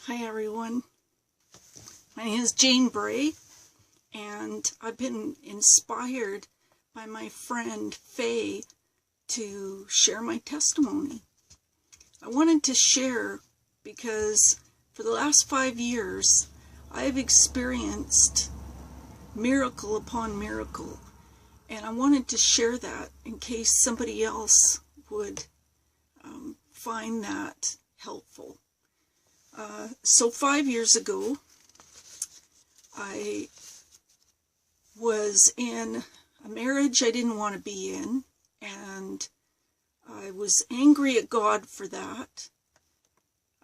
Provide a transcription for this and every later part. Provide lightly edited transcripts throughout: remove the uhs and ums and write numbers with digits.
Hi everyone, my name is Jane Bray, and I've been inspired by my friend Faye to share my testimony. I wanted to share because for the last 5 years I've experienced miracle upon miracle, and I wanted to share that in case somebody else would find that helpful. So 5 years ago, I was in a marriage I didn't want to be in, and I was angry at God for that.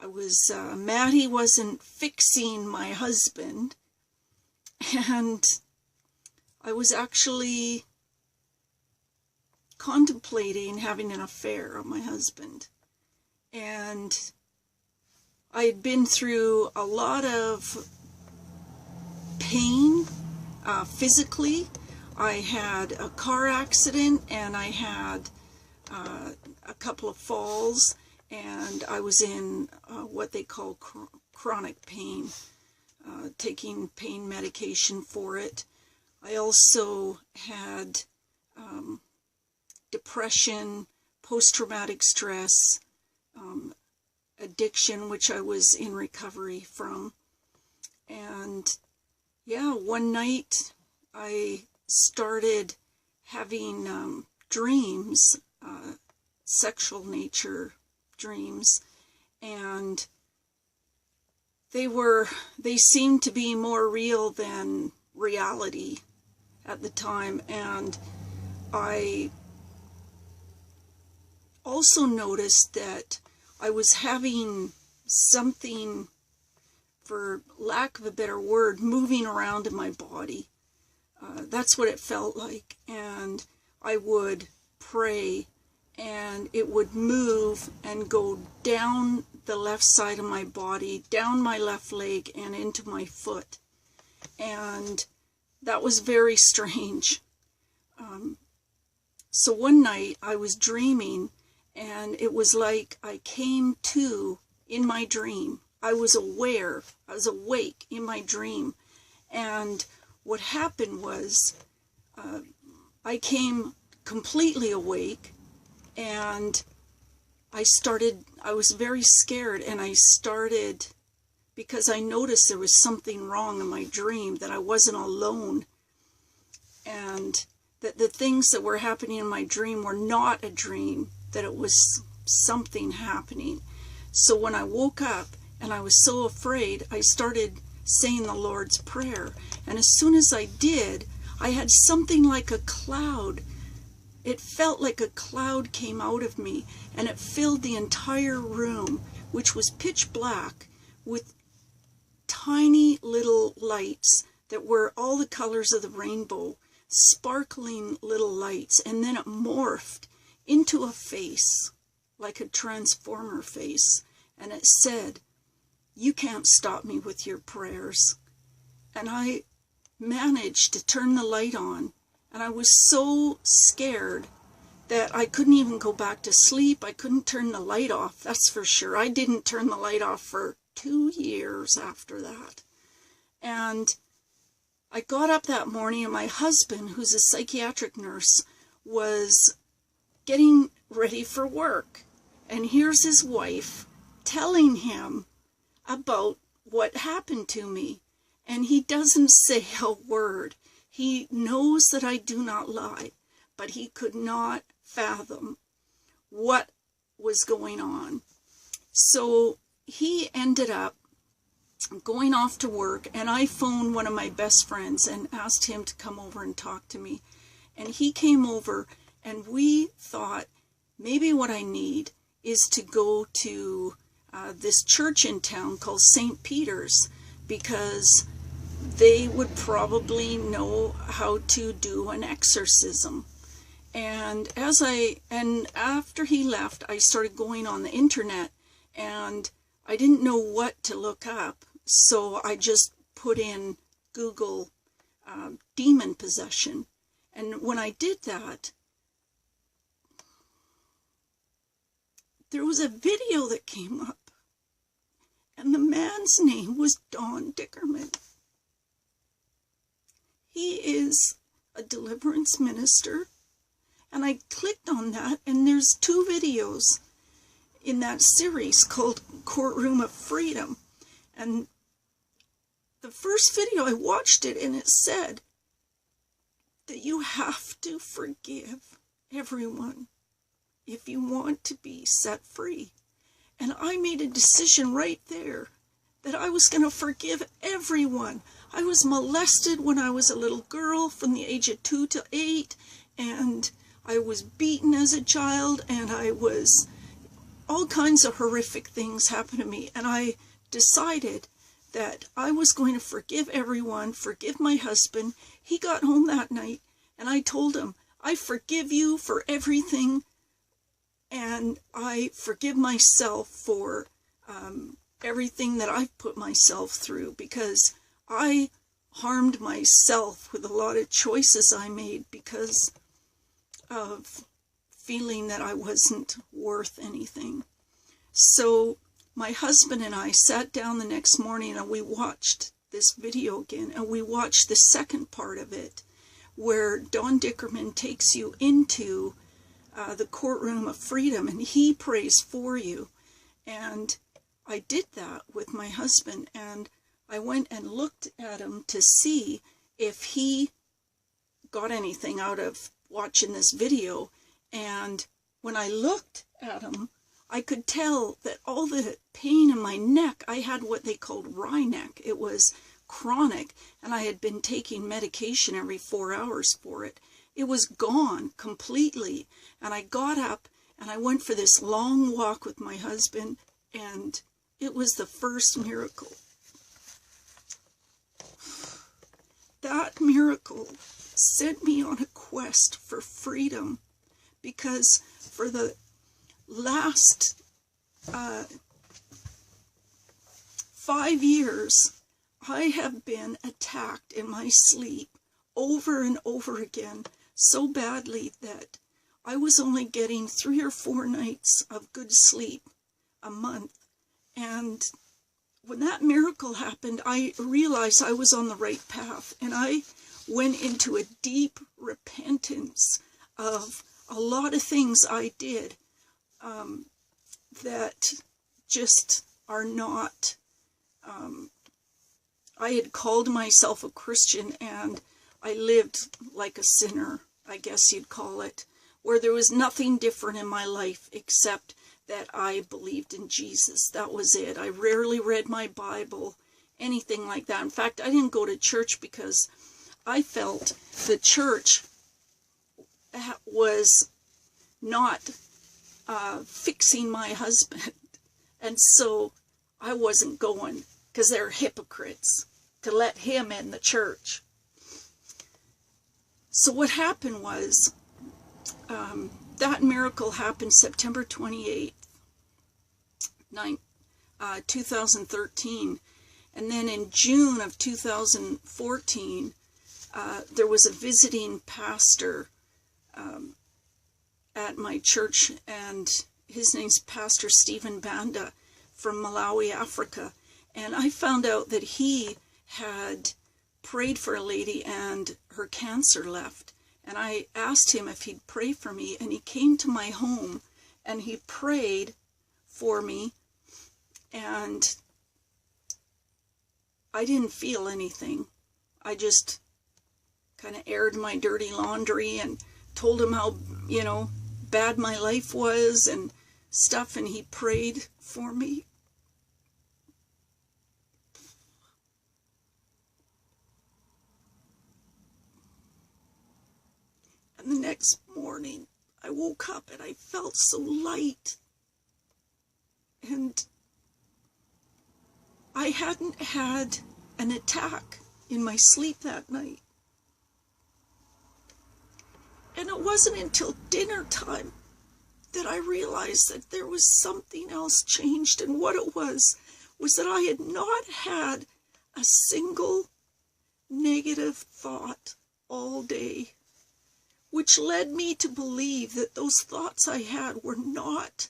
I was mad he wasn't fixing my husband, and I was actually contemplating having an affair on my husband. And I had been through a lot of pain physically. I had a car accident, and I had a couple of falls, and I was in what they call chronic pain, taking pain medication for it. I also had depression, post-traumatic stress, addiction, which I was in recovery from. And yeah, one night I started having dreams, sexual nature dreams, and they seemed to be more real than reality at the time. And I also noticed that I was having something, for lack of a better word, moving around in my body. That's what it felt like. And I would pray, and it would move and go down the left side of my body, down my left leg, and into my foot. And that was very strange. So one night I was dreaming, and it was like I came to in my dream. I was aware, I was awake in my dream. And what happened was I came completely awake, and I was very scared, and I started, because I noticed there was something wrong in my dream, that I wasn't alone, and that the things that were happening in my dream were not a dream, that it was something happening. So when I woke up and I was so afraid, I started saying the Lord's Prayer. And as soon as I did, I had something like a cloud. It felt like a cloud came out of me, and it filled the entire room, which was pitch black, with tiny little lights that were all the colors of the rainbow, sparkling little lights. And then it morphed into a face, like a transformer face, and it said, "You can't stop me with your prayers." And I managed to turn the light on, and I was so scared that I couldn't even go back to sleep. I couldn't turn the light off, that's for sure. I didn't turn the light off for 2 years after that. And I got up that morning, and my husband, who's a psychiatric nurse, was getting ready for work, and here's his wife telling him about what happened to me, and he doesn't say a word. He knows that I do not lie, but he could not fathom what was going on. So he ended up going off to work, and I phoned one of my best friends and asked him to come over and talk to me. And he came over, and we thought maybe what I need is to go to this church in town called St. Peter's, because they would probably know how to do an exorcism. And after he left, I started going on the internet, and I didn't know what to look up, so I just put in Google demon possession. And when I did that, there was a video that came up, And the man's name was Don Dickerman. He is a deliverance minister. And I clicked on that, and there's 2 videos in that series called Courtroom of Freedom. And the first video, I watched it, and it said that you have to forgive everyone if you want to be set free. And I made a decision right there that I was going to forgive everyone. I was molested when I was a little girl from the age of 2 to 8, and I was beaten as a child, and all kinds of horrific things happened to me. And I decided that I was going to forgive everyone, forgive my husband. He got home that night, and I told him, I forgive you for everything, and I forgive myself for everything that I've put myself through, because I harmed myself with a lot of choices I made because of feeling that I wasn't worth anything. So my husband and I sat down the next morning, and we watched this video again, and we watched the second part of it, where Don Dickerman takes you into the courtroom of freedom, and he prays for you. And I did that with my husband, and I went and looked at him to see if he got anything out of watching this video. And when I looked at him, I could tell that all the pain in my neck, I had what they called wry neck. It was chronic, and I had been taking medication every 4 hours for it. It was gone completely. And I got up and I went for this long walk with my husband, and it was the first miracle. That miracle sent me on a quest for freedom, because for the last 5 years, I have been attacked in my sleep over and over again so badly that I was only getting 3 or 4 nights of good sleep a month. And when that miracle happened, I realized I was on the right path, and I went into a deep repentance of a lot of things I did that just are not, I had called myself a Christian, and I lived like a sinner, I guess you'd call it, where there was nothing different in my life except that I believed in Jesus. That was it. I rarely read my Bible, anything like that. In fact, I didn't go to church because I felt the church was not fixing my husband. And so I wasn't going, because they're hypocrites, to let him in the church. So what happened was, that miracle happened September 28th, 2013. And then in June of 2014, there was a visiting pastor at my church, and his name's Pastor Stephen Banda from Malawi, Africa. And I found out that he had prayed for a lady and her cancer left. And I asked him if he'd pray for me, and he came to my home and he prayed for me, and I didn't feel anything. I just kind of aired my dirty laundry and told him how, bad my life was and stuff, and he prayed for me. And the next morning, I woke up and I felt so light. And I hadn't had an attack in my sleep that night. And it wasn't until dinner time that I realized that there was something else changed. And what it was that I had not had a single negative thought all day, which led me to believe that those thoughts I had were not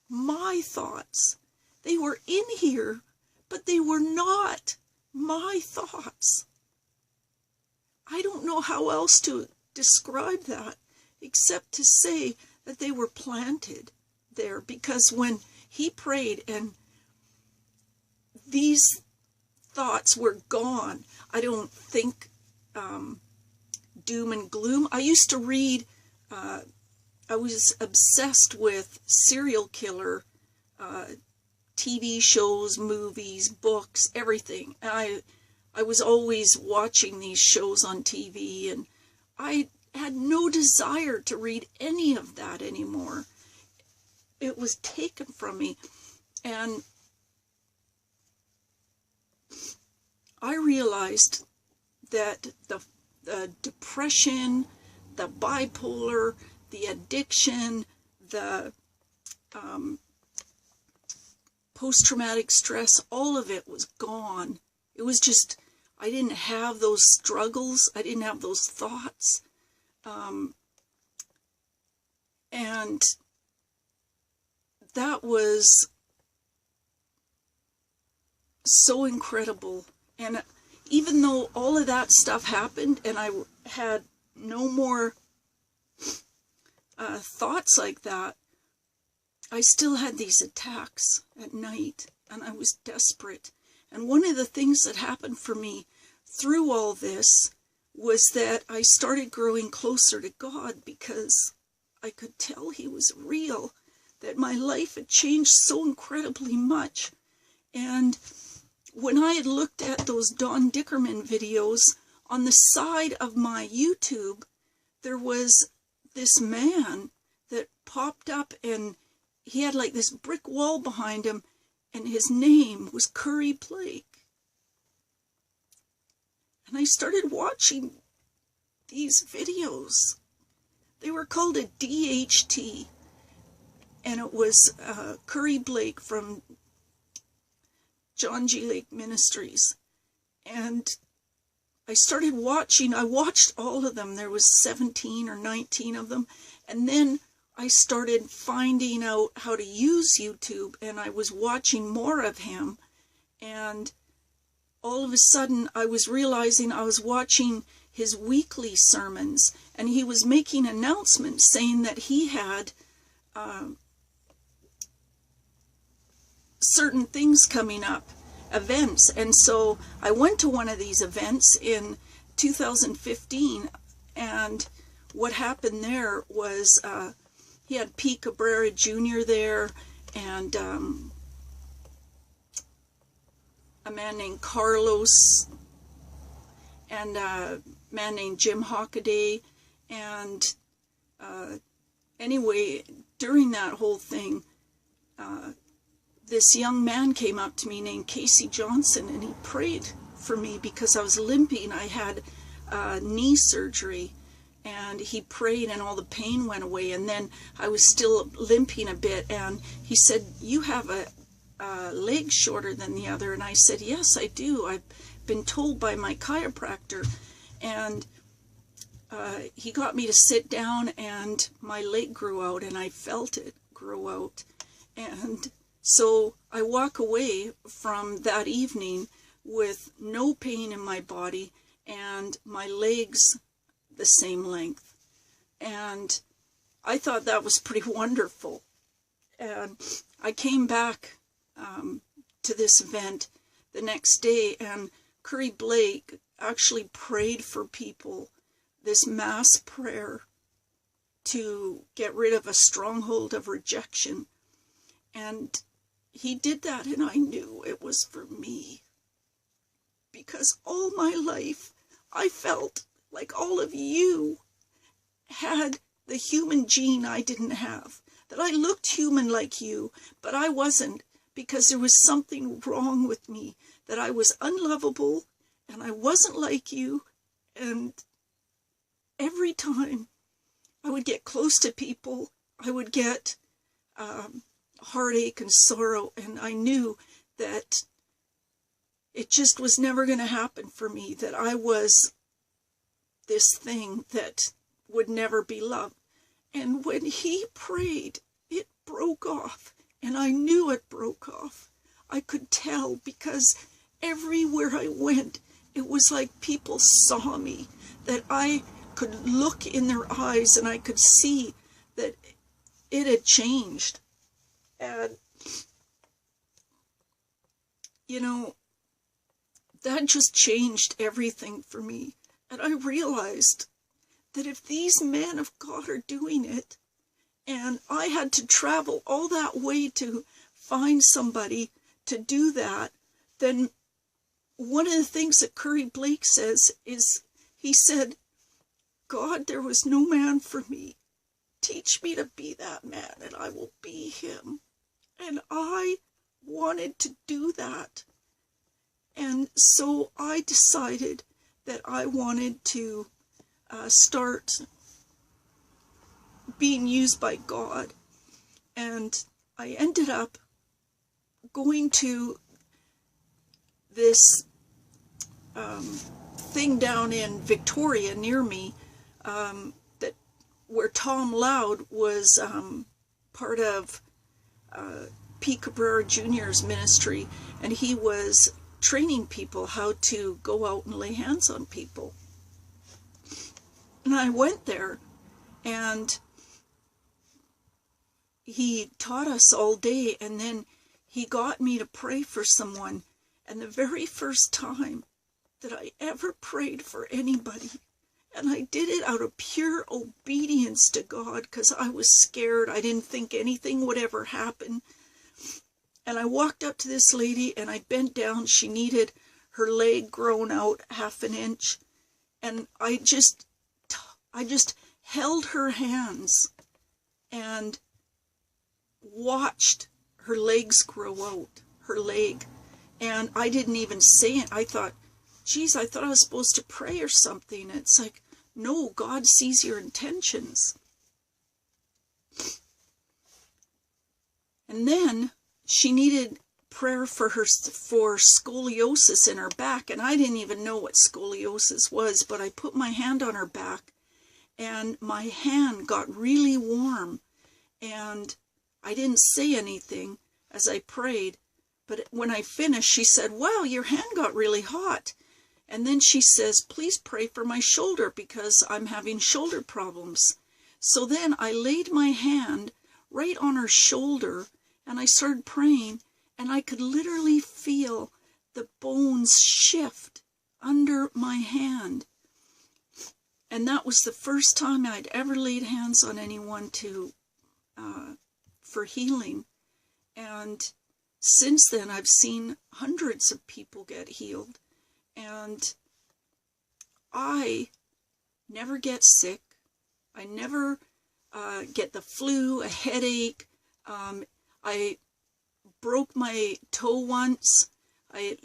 my thoughts. They were in here, but they were not my thoughts. I don't know how else to describe that except to say that they were planted there, because when he prayed and these thoughts were gone, I don't think doom and gloom. I used to read, I was obsessed with serial killer TV shows, movies, books, everything. I was always watching these shows on TV, and I had no desire to read any of that anymore. It was taken from me, and I realized that the depression, the bipolar, the addiction, the post-traumatic stress, all of it was gone. It was just, I didn't have those struggles. I didn't have those thoughts. And that was so incredible. And even though all of that stuff happened and I had no more thoughts like that, I still had these attacks at night, and I was desperate. And one of the things that happened for me through all this was that I started growing closer to God, because I could tell he was real, that my life had changed so incredibly much. And when I had looked at those Don Dickerman videos, on the side of my YouTube, there was this man that popped up, and he had like this brick wall behind him, and his name was Curry Blake. And I started watching these videos. They were called a DHT, and it was Curry Blake from John G. Lake Ministries. And I started watching. I watched all of them. There was 17 or 19 of them. And then I started finding out how to use YouTube, and I was watching more of him. And all of a sudden, I was realizing I was watching his weekly sermons, and he was making announcements saying that he had certain things coming up, events. And so I went to one of these events in 2015, and what happened there was he had Pete Cabrera Jr. there, and a man named Carlos, and a man named Jim Hockaday. And anyway, during that whole thing, this young man came up to me named Casey Johnson, and he prayed for me because I was limping. I had knee surgery, and he prayed and all the pain went away. And then I was still limping a bit, and he said, "You have a leg shorter than the other." And I said, "Yes, I do. I've been told by my chiropractor." And he got me to sit down, and my leg grew out, and I felt it grow out. And so I walk away from that evening with no pain in my body, and my legs the same length. And I thought that was pretty wonderful. And I came back to this event the next day, and Curry Blake actually prayed for people, this mass prayer to get rid of a stronghold of rejection. And he did that, and I knew it was for me. Because all my life, I felt like all of you had the human gene I didn't have. That I looked human like you, but I wasn't, because there was something wrong with me. That I was unlovable, and I wasn't like you. And every time I would get close to people, I would get heartache and sorrow, and I knew that it just was never going to happen for me, that I was this thing that would never be loved. And when he prayed, it broke off, and I knew it broke off. I could tell, because everywhere I went, it was like people saw me, that I could look in their eyes and I could see that it had changed. And, you know, that just changed everything for me. And I realized that if these men of God are doing it, and I had to travel all that way to find somebody to do that, then one of the things that Curry Blake says is, he said, God, there was no man for me. Teach me to be that man, and I will be him. And I wanted to do that. And so I decided that I wanted to start being used by God. And I ended up going to this thing down in Victoria near me, that where Tom Loud was part of Pete Cabrera Jr.'s ministry, and he was training people how to go out and lay hands on people. And I went there, and he taught us all day, and then he got me to pray for someone. And the very first time that I ever prayed for anybody, and I did it out of pure obedience to God, because I was scared. I didn't think anything would ever happen. And I walked up to this lady, and I bent down. She needed her leg grown out 1/2 inch. And I just held her hands and watched her legs grow out, her leg. And I didn't even say it. I thought, geez, I thought I was supposed to pray or something. It's like, no, God sees your intentions. And then she needed prayer for scoliosis in her back. And I didn't even know what scoliosis was, but I put my hand on her back, and my hand got really warm. And I didn't say anything as I prayed. But when I finished, she said, wow, your hand got really hot. And then she says, please pray for my shoulder, because I'm having shoulder problems. So then I laid my hand right on her shoulder, and I started praying, and I could literally feel the bones shift under my hand. And that was the first time I'd ever laid hands on anyone for healing. And since then, I've seen hundreds of people get healed. And I never get sick. I never get the flu, a headache. I broke my toe once. An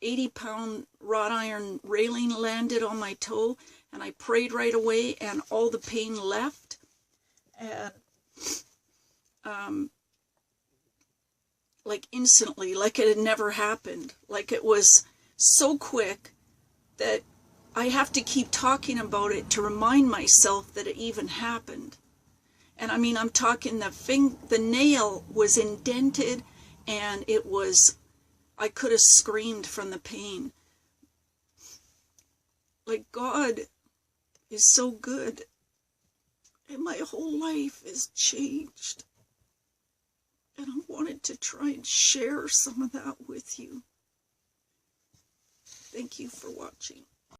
80-pound wrought iron railing landed on my toe, and I prayed right away, and all the pain left. And like instantly, like it had never happened. Like it was so quick that I have to keep talking about it to remind myself that it even happened. And I mean, I'm talking the nail was indented, and it was, I could have screamed from the pain. Like, God is so good, and my whole life is changed. And I wanted to try and share some of that with you. Thank you for watching.